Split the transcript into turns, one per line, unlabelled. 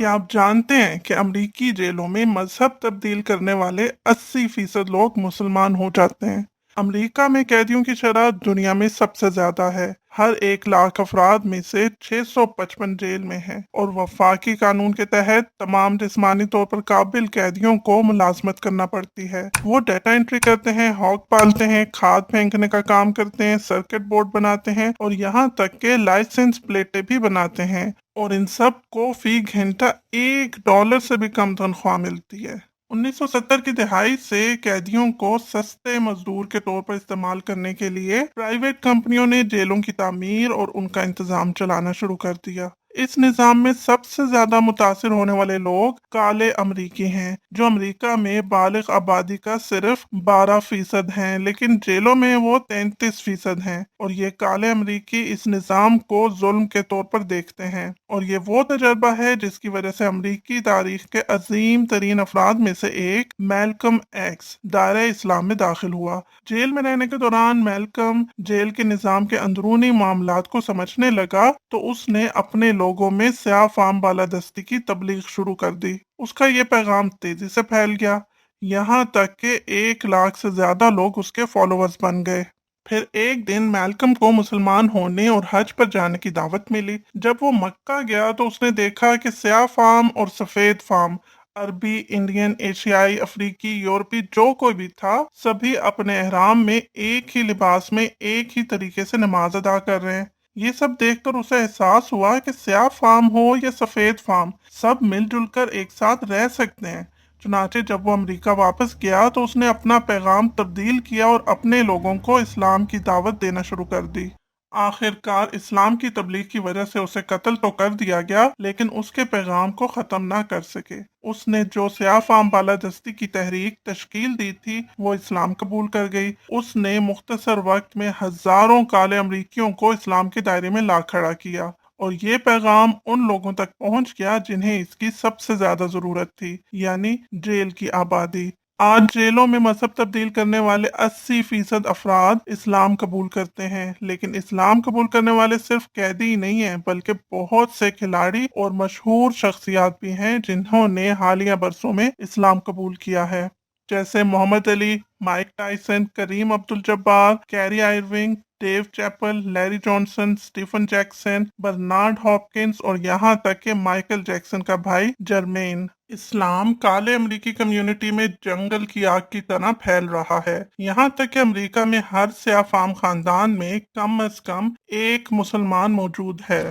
क्या आप जानते हैं कि अमरीकी जेलों में मजहब तब्दील करने वाले 80% लोग मुसलमान हो जाते हैं। अमरीका में कैदियों की शरह दुनिया में सबसे ज्यादा है। हर 1 लाख अफराद में से 655 जेल में हैं और वफाकी कानून के तहत तमाम जिस्मानी तौर पर काबिल कैदियों को मुलाजमत करना पड़ती है। वो डाटा एंट्री करते हैं, हॉक पालते हैं, खाद फेंकने का काम करते हैं, सर्किट बोर्ड बनाते हैं और यहाँ तक के लाइसेंस प्लेटें भी बनाते हैं। और इन सब को फी घंटा $1 से भी कम तनख्वाह मिलती है। 1970 की दिहाई से कैदियों को सस्ते मजदूर के तौर पर इस्तेमाल करने के लिए प्राइवेट कंपनियों ने जेलों की तामीर और उनका इंतजाम चलाना शुरू कर दिया। इस निज़ाम में सबसे ज्यादा मुतासिर होने वाले लोग काले अमरीकी हैं, जो अमरीका में बालिग आबादी का सिर्फ 12% हैं, लेकिन जेलों में वो 33% हैं। और ये काले अमरीकी इस निज़ाम को जुल्म के तौर पर देखते हैं। और ये वो तजर्बा है जिसकी वजह से अमरीकी तारीख के अजीम तरीन अफराद में से एक मैल्कम एक्स दायरा इस्लाम में दाखिल हुआ। जेल में रहने के दौरान मैल्कम जेल के निज़ाम के अंदरूनी मामलात को समझने लगा तो उसने अपने लोगों में स्याह फाम बालादस्ती की तबलीग शुरू कर दी। उसका ये पैगाम तेजी से फैल गया, यहाँ तक कि 1 लाख से ज्यादा लोग उसके फॉलोअर्स बन गए। फिर एक दिन मैल्कम को मुसलमान होने और हज पर जाने की दावत मिली। जब वो मक्का गया तो उसने देखा कि स्याह फाम और सफेद फाम, अरबी, इंडियन, एशियाई, अफ्रीकी, यूरोपी जो कोई भी था, सभी अपने एहराम में एक ही लिबास में एक ही तरीके से नमाज अदा कर रहे हैं। ये सब देखकर उसे एहसास हुआ कि स्याह फार्म हो या सफेद फार्म, सब मिलजुल कर एक साथ रह सकते हैं। चुनाचे जब वो अमेरिका वापस गया तो उसने अपना पैगाम तब्दील किया और अपने लोगों को इस्लाम की दावत देना शुरू कर दी। आखिरकार इस्लाम की तबलीग की वजह से उसे कत्ल तो कर दिया गया, लेकिन उसके पैगाम को खत्म ना कर सके। उसने जो स्याह फाम बालादस्ती की तहरीक तश्कील दी थी वो इस्लाम कबूल कर गई। उसने मुख्तसर वक्त में हजारों काले अमरीकियों को इस्लाम के दायरे में ला खड़ा किया और ये पैगाम उन लोगों तक पहुंच गया जिन्हें इसकी सबसे ज्यादा जरूरत थी, यानी जेल की आबादी। आज जेलों में मजहब तब्दील करने वाले 80% अफराद इस्लाम कबूल करते हैं, लेकिन इस्लाम कबूल करने वाले सिर्फ कैदी ही नहीं हैं, बल्कि बहुत से खिलाड़ी और मशहूर शख्सियात भी हैं जिन्होंने हालिया बरसों में इस्लाम कबूल किया है। जैसे Muhammad Ali, Mike Tyson, Kareem Abdul Jabbar, Kyrie Irving, Dave Chappelle, Larry Johnson, Stephen Jackson, Bernard Hopkins और यहाँ तक कि माइकल जैक्सन का भाई जर्मेन। इस्लाम काले अमरीकी कम्युनिटी में जंगल की आग की तरह फैल रहा है। यहाँ तक कि अमरीका में हर स्याह फाम खानदान में कम से कम एक मुसलमान मौजूद है।